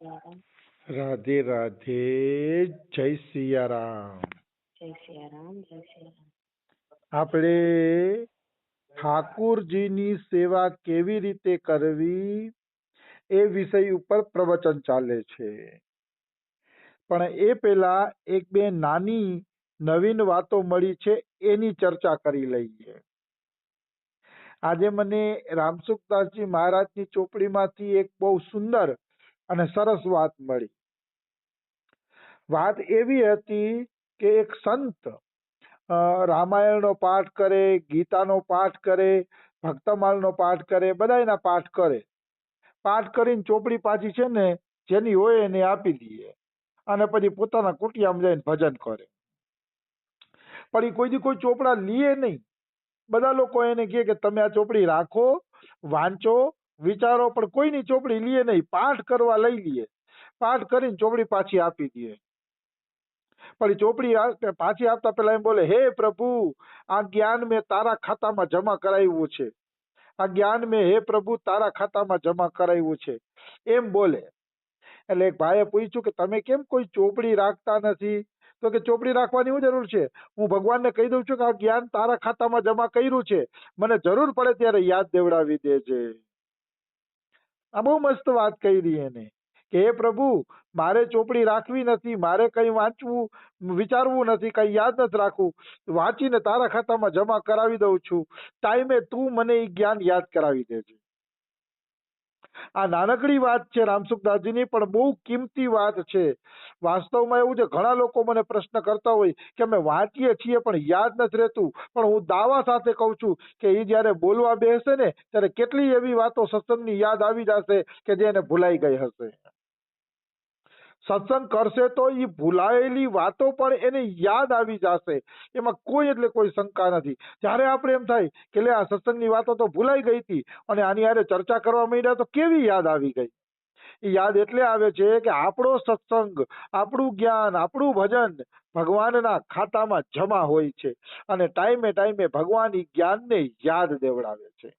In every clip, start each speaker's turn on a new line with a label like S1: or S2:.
S1: સિયારામ.
S2: રાધે રાધે. જય સિયારામ.
S1: જય સિયારામ. જય સિયારામ.
S2: આપણે ઠાકુરજીની સેવા કેવી રીતે કરવી એ વિષય ઉપર પ્રવચન ચાલે છે, પણ એ પહેલા એક બે નાની નવીન વાતો મળી છે એની ચર્ચા કરી લઈએ. આજે મને રામસુખદાસજી મહારાજની ચોપડીમાંથી એક બહુ સુંદર અને સરસ વાત મળી. વાત એવી હતી કે એક સંત રામાયણનો પાઠ કરે, ગીતાનો પાઠ કરે, ભક્તમાલનો પાઠ કરે, બધાયના પાઠ કરે. પાઠ કરીને ચોપડી પાછી છે ને જેની હોય એને આપી દઈએ અને પછી પોતાના કુટિયામાં જઈને ભજન કરે. પણ એ કોઈ દી કોઈ ચોપડા લીએ નહીં. બધા લોકો એને કહે કે તમે આ ચોપડી રાખો, વાંચો, વિચારો, પણ કોઈની ચોપડી લીએ નહીં. પાઠ કરવા લઈ લઈએ, પાઠ કરીને ચોપડી પાછી આપી દઈએ. પણ ચોપડી પાછી આપતા પેલા એમ બોલે, હે પ્રભુ, આ જ્ઞાન મેં તારા ખાતામાં જમા કરાવ્યું છે, આ જ્ઞાન મેં હે પ્રભુ તારા ખાતામાં જમા કરાવ્યું છે, એમ બોલે. એટલે એક ભાઈએ પૂછ્યું કે તમે કેમ કોઈ ચોપડી રાખતા નથી? તો કે ચોપડી રાખવાની શું જરૂર છે? હું ભગવાનને કહી દઉં છું કે આ જ્ઞાન તારા ખાતામાં જમા કર્યું છે, મને જરૂર પડે ત્યારે યાદ દેવડાવી દેજે. આ બહુ મસ્ત વાત કરી એને કે હે પ્રભુ, મારે ચોપડી રાખવી નથી, મારે કઈ વાંચવું વિચારવું નથી, કઈ યાદ નથી રાખવું, વાંચીને તારા ખાતામાં જમા કરાવી દઉં છું, ટાઈમે તું મને એ જ્ઞાન યાદ કરાવી દેજે. આ નાનકડી વાત છે રામસુખદાસજીની, પણ બહુ કિંમતી વાત છે. વાસ્તવમાં એવું છે, ઘણા લોકો મને પ્રશ્ન કરતા હોય કે અમે વાંચીએ છીએ પણ યાદ નથી રહેતું, પણ હું દાવા સાથે કહું છું કે એ જયારે બોલવા બેસે ને ત્યારે કેટલી એવી વાતો સત્સંગની યાદ આવી જશે કે જે એને ભૂલાઈ ગઈ હશે. સત્સંગ કરશે તો એ ભૂલાયેલી વાતો પણ એને યાદ આવી જશે, એમાં કોઈ એટલે કોઈ શંકા નથી. ત્યારે આપણે એમ થાય કે લે આ સત્સંગની વાતો તો ભૂલાઈ ગઈ હતી અને આની હારે ચર્ચા કરવા માંડ્યા તો કેવી યાદ આવી ગઈ. એ યાદ એટલે આવે છે કે આપણો સત્સંગ, આપણું જ્ઞાન, આપણું ભજન ભગવાનના ખાતામાં જમા હોય છે અને ટાઈમે ટાઈમે ભગવાન એ જ્ઞાનને યાદ દેવડાવે છે,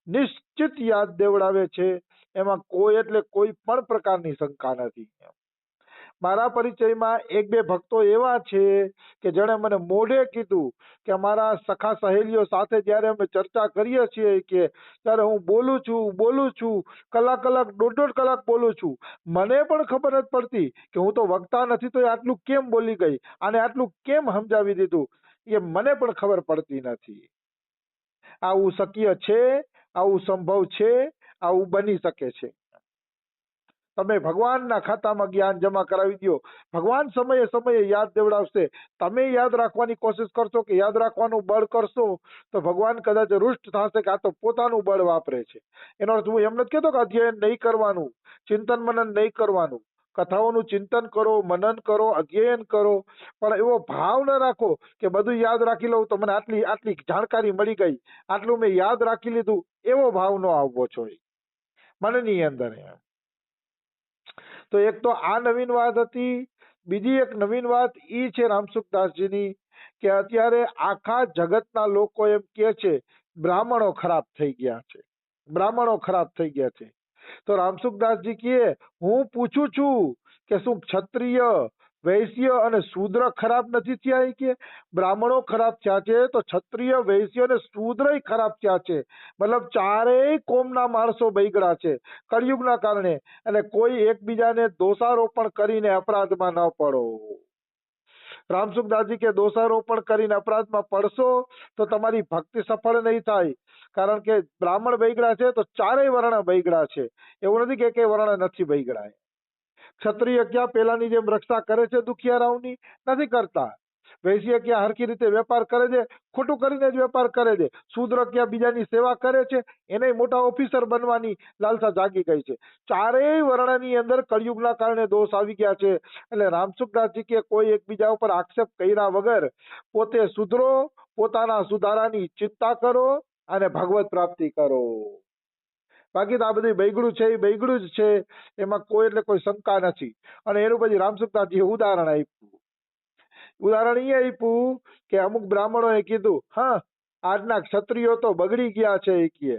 S2: નિશ્ચિત યાદ દેવડાવે છે. એમાં કોઈ એટલે કોઈ પણ પ્રકારની શંકા નથી. મારા પરિચયમાં એક બે ભક્તો એવા છે કે જેણે મને મોઢે કીધું કે અમારા સખા સહેલીઓ સાથે જયારે અમે ચર્ચા કરીએ છીએ કે ત્યારે હું બોલું છું, કલાક દોઢ કલાક બોલું છું, મને પણ ખબર નથી પડતી કે હું તો વક્તા નથી તો આટલું કેમ બોલી ગઈ, આને આટલું કેમ સમજાવી દીધું, એ મને પણ ખબર પડતી નથી. આવું શક્ય છે, આવું સંભવ છે, આવું બની શકે છે. તમે ભગવાનના ખાતામાં જ્ઞાન જમા કરાવી દો, ભગવાન સમયે સમયે યાદ દેવડાવશે. તમે યાદ રાખવાની કોશિશ કરશો કે યાદ રાખવાનું બળ કરશો તો ભગવાન કદાચ રૂષ્ટ થશે કે આ તો પોતાનું બળ વાપરે છે. એનો અર્થ હું એમ નથી કહેતો કે અધ્યયન નહીં કરવાનું, ચિંતન મનન નહીં કરવાનું. કથાઓનું ચિંતન કરો, મનન કરો, અધ્યયન કરો, પણ એવો ભાવ ન રાખો કે બધું યાદ રાખી લઉં તો મને આટલી જાણકારી મળી ગઈ, આટલું મેં યાદ રાખી લીધું, એવો ભાવ ન આવવો જોઈએ મનની અંદર. તો એક તો આ નવીન વાત હતી. બીજી એક નવીન વાત ઈ છે રામસુખદાસજીની કે અત્યારે આખા જગતના લોકો એમ કે છે બ્રાહ્મણો ખરાબ થઈ ગયા છે, બ્રાહ્મણો ખરાબ થઈ ગયા છે. તો રામસુખદાસજી કહે, હું પૂછું છું કે શું ક્ષત્રિય, વૈશ્ય અને શૂદ્ર ખરાબ નથી થયા? કે બ્રાહ્મણો ખરાબ થયા છે તો ક્ષત્રિય, વૈશ્ય અને શૂદ્ર ખરાબ થયા છે. મતલબ ચારેય કોમના માણસો બગડ્યા છે કળિયુગના કારણે. અને કોઈ એકબીજાને દોષારોપણ કરીને અપરાધમાં ન પડો. રામસુખદાસજી કે દોષારોપણ કરીને અપરાધમાં પડશો તો તમારી ભક્તિ સફળ નહીં થાય. કારણ કે બ્રાહ્મણ બગડ્યા છે તો ચારેય વર્ણ બગડ્યા છે, એવું નથી કે એકેય વર્ણ નથી બગડ્યા. ક્ષત્રિય ક્યાં પેલાની જેમ રક્ષા કરે છે દુખિયારાઓની? નથી કરતા. વૈશ્ય ક્યાં હરખી રીતે વેપાર કરે છે? ખોટું કરીને જ વેપાર કરે છે. શૂદ્ર ક્યાં બીજાની સેવા કરે છે? એને મોટા ઓફિસર બનવાની લાલસા જાગી ગઈ છે. ચારેય વર્ણની અંદર કળિયુગના કારણે દોષ આવી ગયા છે. એટલે રામસુખદાસજી કે કોઈ એકબીજા ઉપર આક્ષેપ કર્યા વગર પોતે સુધરો, પોતાના સુધારાની ચિંતા કરો અને ભગવત પ્રાપ્તિ કરો. બાકી તો આ બધું બૈગડું છે એ બૈગડું જ છે, એમાં કોઈ એટલે કોઈ શંકા નથી. અને એનું પછી રામસુખદાસજીએ ઉદાહરણ આપ્યું. ઉદાહરણ એ આપ્યું કે અમુક બ્રાહ્મણોએ કીધું, હા આજના ક્ષત્રિયો તો બગડી ગયા છે. એ કહે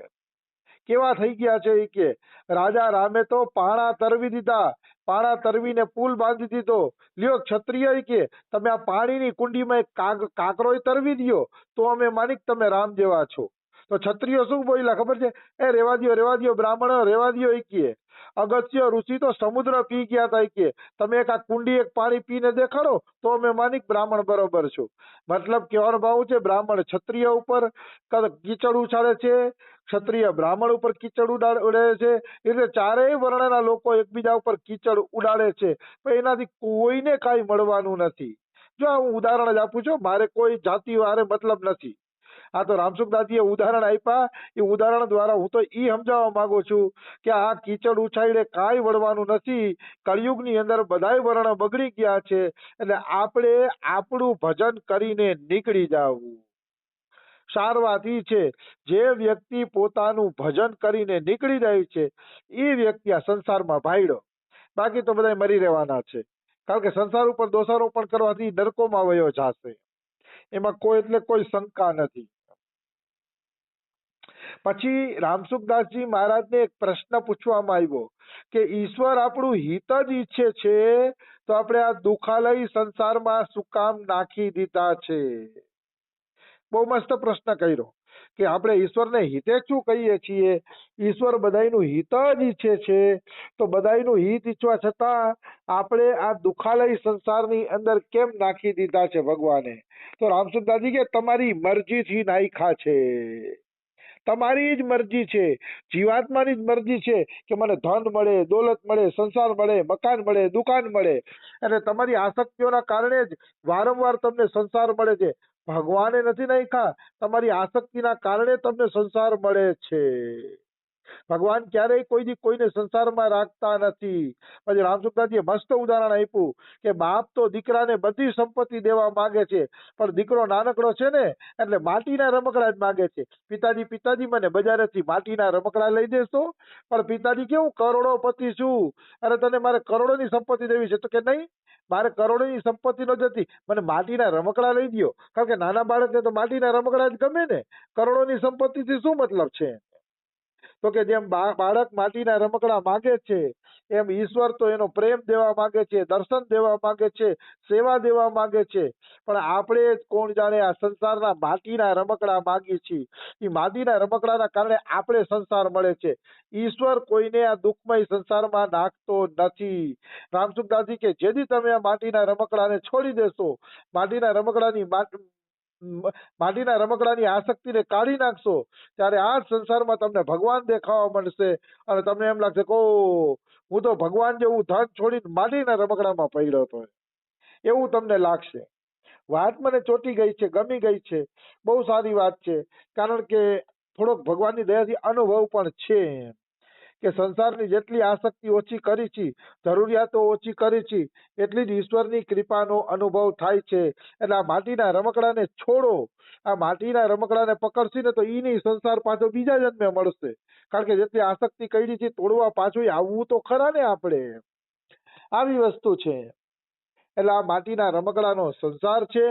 S2: કેવા થઈ ગયા છે એ કે રાજા રામે તો પાણા તરવી દીધા, પાણા તરવીને પુલ બાંધી દીધો. લ્યો ક્ષત્રિય કે તમે આ પાણીની કુંડીમાં એક કાંકરોય તરવી દ્યો તો અમે માનિક તમે રામ જેવા છો. તો ક્ષત્રિયો શું બોલ્યા ખબર છે? એ રેવા દ્યો બ્રાહ્મણો, રેવા દ્યો એ કે અગસ્ત્ય ઋષિ તો સમુદ્ર પી ગયા હતા કે તમે એક આ કુંડી એક પાણી પીને દેખાડો તો અમે માનિક બ્રાહ્મણ બરોબર છો. મતલબ કહેવાનો ભાવ છે બ્રાહ્મણ ક્ષત્રિય ઉપર કીચડ ઉછાળે છે, ક્ષત્રિય બ્રાહ્મણ ઉપર કીચડ ઉડાડે છે, એટલે ચારેય વર્ણના લોકો એકબીજા ઉપર કીચડ ઉડાડે છે, પણ એનાથી કોઈને કાંઈ મળવાનું નથી. જો હું ઉદાહરણ જ આપું છું, મારે કોઈ જાતિ વારે મતલબ નથી. આ તો રામસુખદાસજીએ ઉદાહરણ આપ્યા, એ ઉદાહરણ દ્વારા હું તો ઈ સમજાવવા માંગુ છું કે આ કીચડ ઉછાળીને કાંઈ વળવાનું નથી. કળિયુગની અંદર બધાય વર્ણ બગડી ગયા છે, એટલે આપણે આપણું ભજન કરીને નીકળી જવું. સાર વાત ઈ છે જે વ્યક્તિ પોતાનું ભજન કરીને નીકળી જાય છે એ વ્યક્તિ આ સંસારમાં ભાઈડો, બાકી તો બધા મરી રહેવાના છે. કારણ કે સંસાર ઉપર દોષારોપણ કરવાથી નરકોમાં વયો જશે, એમાં કોઈ એટલે કોઈ શંકા નથી. પછી રામસુખદાસજી મહારાજને એક પ્રશ્ન પૂછવામાં આવ્યો કે ઈશ્વર આપણું હિત જ ઈચ્છે છે તો આપણે આ દુખાલય સંસારમાં શું કામ નાખી દીધા છે? બહુ મસ્ત પ્રશ્ન કર્યો કે આપણે ઈશ્વરને હિતે શું કહીએ છીએ? ઈશ્વર બધાયનું હિત જ ઈચ્છે છે, તો બધાયનું હિત ઈચ્છવા છતાં આપણે આ દુખાલય સંસારની અંદર કેમ નાખી દીધા છે ભગવાને? તો રામસુખદાસજી કે તમારી મરજીથી નાખ્યા છે, તમારી જ મરજી છે, જીવાત્માની જ મરજી છે કે મને ધન મળે, દોલત મળે, સંસાર મળે, મકાન મળે, દુકાન મળે, અને તમારી આસક્તિઓના કારણે જ વારંવાર તમને સંસાર મળે છે. ભગવાને નથી નાખ્યા, તમારી આસક્તિના કારણે તમને સંસાર મળે છે. ભગવાન ક્યારેય કોઈ દી કોઈને સંસારમાં રાખતા નથી. પછી રામસુખદાસજીએ મસ્ત ઉદાહરણ આપ્યું કે બાપ તો દીકરાને બધી સંપત્તિ દેવા માંગે છે, પણ દીકરો નાનકડો છે ને એટલે માટીના રમકડા જ માંગે છે. પિતાજી મને બજારેથી માટીના રમકડા લઈ દેશો? પણ પિતાજી કેવું કરોડોપતિ છું, અને તને મારે કરોડોની સંપત્તિ દેવી છે? તો કે નહીં, મારે કરોડોની સંપત્તિ ન જતી, મને માટીના રમકડા લઈ દો. કારણ કે નાના બાળકને તો માટીના રમકડા જ ગમે ને, કરોડોની સંપત્તિથી શું મતલબ છે? તો કે જેમ બાળક માટીના રમકડા માંગે છે એમ ઈશ્વર તો એનો પ્રેમ દેવા માંગે છે, દર્શન દેવા માંગે છે, સેવા દેવા માંગે છે, પણ આપણે કોણ જાણે આ સંસારના માટીના રમકડા માંગીએ છીએ. એ માટીના રમકડાના કારણે આપણે સંસાર મળે છે. ઈશ્વર કોઈને આ દુઃખમય સંસારમાં નાખતો નથી. રામસુખદાસજી કે જેથી તમે આ માટીના રમકડાને છોડી દેશો, માટીના રમકડાની આસક્તિને કાઢી નાખશો, ત્યારે આ સંસારમાં તમને ભગવાન દેખાવા મળશે અને તમને એમ લાગશે કે હું તો ભગવાન જેવું ધન છોડીને માટીના રમકડામાં પડ્યો હતો, એવું તમને લાગશે. વાત મને ચોટી ગઈ છે, ગમી ગઈ છે, બહુ સારી વાત છે. કારણ કે થોડોક ભગવાનની દયાથી અનુભવ પણ છે કે સંસારની જેટલી આસક્તિ ઓછી કરી છે, જરૂરિયાતો ઓછી કરી છે, એટલી જ ઈશ્વરની કૃપાનો અનુભવ થાય છે. એટલે આ માટીના રમકડાને છોડો, આ માટીના રમકડાને પકડશી ને તો ઈ સંસાર પાછો બીજા જન્મે મળશે. કારણ કે જેટલી આસક્તિ કરી છે તોડવા પાછું આવવું તો ખરા ને આપણે, આવી વસ્તુ છે. એટલે આ માટીના રમકડાનો સંસાર છે,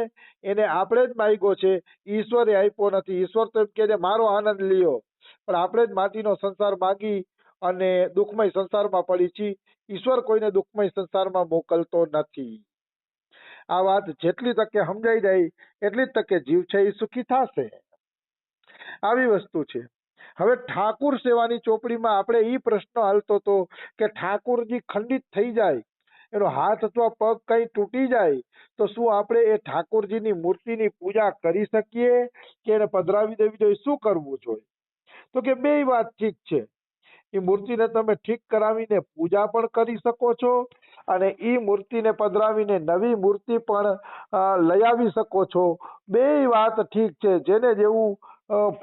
S2: એને આપણે જ માગ્યો છે, ઈશ્વરે આપ્યો નથી. ઈશ્વર તો એમ કે છે મારો આનંદ લ્યો, પણ આપણે જ માટીનો સંસાર માગી અને દુઃખમય સંસારમાં પડી છે. ઈશ્વર કોઈને દુઃખમય સંસારમાં મોકલતો નથી. આ વાત જેટલી તકે સમજાઈ જાય એટલી જ તકે જીવ છે એ સુખી થશે. આવી વસ્તુ છે. હવે ઠાકુર સેવાની ચોપડીમાં આપણે એ પ્રશ્ન હાલતો હતો કે ઠાકુરજી ખંડિત થઈ જાય, એનો હાથ અથવા પગ કઈ તૂટી જાય તો શું આપણે એ ઠાકુરજીની મૂર્તિની પૂજા કરી શકીએ કે એને પધરાવી દેવી જોઈએ? શું કરવું જોઈએ? તો કે બે વાત ઠીક છે. એ મૂર્તિને તમે ઠીક કરાવીને પૂજા પણ કરી શકો છો અને એ મૂર્તિને પધરાવીને નવી મૂર્તિ પણ લઈ આવી શકો છો. બે વાત ઠીક છે, જેને જેવું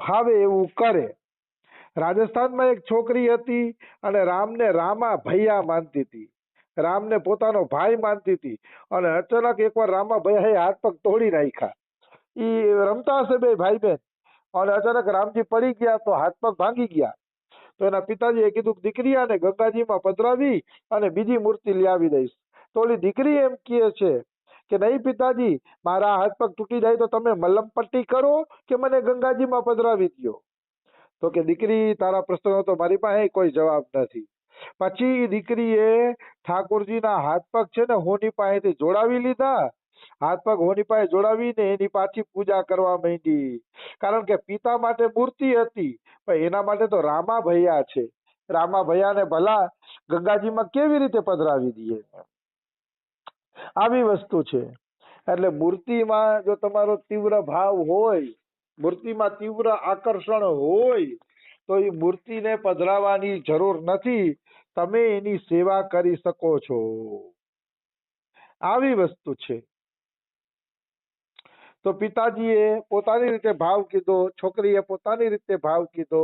S2: ફાવે એવું કરે. રાજસ્થાનમાં એક છોકરી હતી અને રામને રામા ભૈયા માનતી હતી, રામને પોતાનો ભાઈ માનતી હતી, અને અચાનક એકવાર રામા ભૈયાએ હાથ પગ તોડી નાખ્યા. એ રમતા હશે બે ભાઈ બહેન, અને અચાનક રામજી પડી ગયા તો હાથ પગ ભાંગી ગયા. તો એના પિતાજીએ કીધું દીકરી આને ગંગાજીમાં પધરાવી અને બીજી મૂર્તિ લઈ આવી દઈશ. તો ઓલી દીકરી એમ કહે છે કે નહીં પિતાજી, મારા હાથ પગ તૂટી જાય તો તમે મલમ પટ્ટી કરો કે મને ગંગાજીમાં પધરાવી દો. તો કે દીકરી તારા પ્રશ્નનો તો મારી પાસે કોઈ જવાબ નથી. પછી ઈ દીકરીએ ઠાકોરજીના હાથ પગ છે ને હોની પાસેથી જોડાવી લીધા. હાથ પગ હોની પાસે જોડાવીને એની પાછી પૂજા કરવા માંડી. કારણ કે પિતા માટે મૂર્તિ હતી, પણ એના માટે તો રામા ભૈયા છે. રામા ભૈયાને ભલા ગંગાજીમાં કેવી રીતે પધરાવી દઈએ? આવી વસ્તુ છે. એટલે મૂર્તિમાં જો તમારો તીવ્ર ભાવ હોય, મૂર્તિમાં તીવ્ર આકર્ષણ હોય, તો એ મૂર્તિને પધરાવવાની જરૂર નથી. તમે એની સેવા કરી શકો છો. આવી વસ્તુ છે. તો પિતાજીએ પોતાની રીતે ભાવ કીધો, છોકરીએ પોતાની રીતે ભાવ કીધો.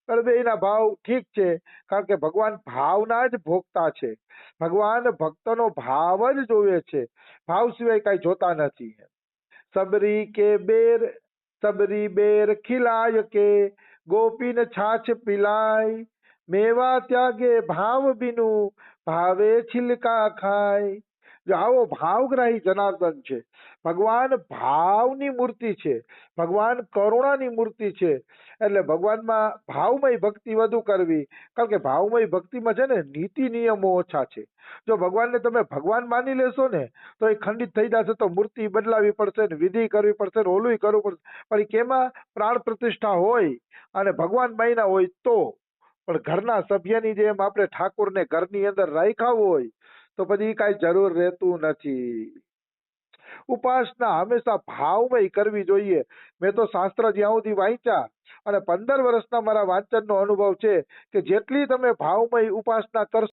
S2: પણ બેયના ભાવ ઠીક છે, કારણ કે ભગવાન ભાવના જ ભોગતા છે. ભગવાન ભક્તનો ભાવ જ જોવે છે, ભાવ સિવાય કઈ જોતા નથી. સબરી બેર ખિલાય કે ગોપીન છાછ પિલાય, મેવા ત્યાગે ભાવ બિનુ ભાવે છિલકા ખાય. જો આવો ભાવગ્રાહી જનાર્દન છે. ભગવાન ભાવની મૂર્તિ છે, ભગવાન કરુણાની મૂર્તિ છે. એટલે ભગવાનમાં ભાવમય ભક્તિ વધુ કરવી, કારણ કે ભાવમય ભક્તિમાં છે ને નીતિ નિયમો ઓછા છે. જો ભગવાનને તમે ભગવાન માની લેશો ને તો એ ખંડિત થઈ જશે, તો મૂર્તિ બદલાવી પડશે ને વિધિ કરવી પડશે ને ઓલું કરવું પડશે. પણ એ કેમાં પ્રાણ પ્રતિષ્ઠા હોય અને ભગવાન માન્યા હોય તો. પણ ઘરના સભ્યની જેમ આપણે ઠાકોરને ઘરની અંદર રાખ્યા હોય તો પછી કાંઈ જરૂર રહેતું નથી. ઉપાસના હંમેશા ભાવમય કરવી જોઈએ. મેં તો શાસ્ત્ર જ્યાં સુધી વાંચ્યા અને 15 વર્ષના મારા વાંચનનો અનુભવ છે કે જેટલી તમે ભાવમય ઉપાસના કરશો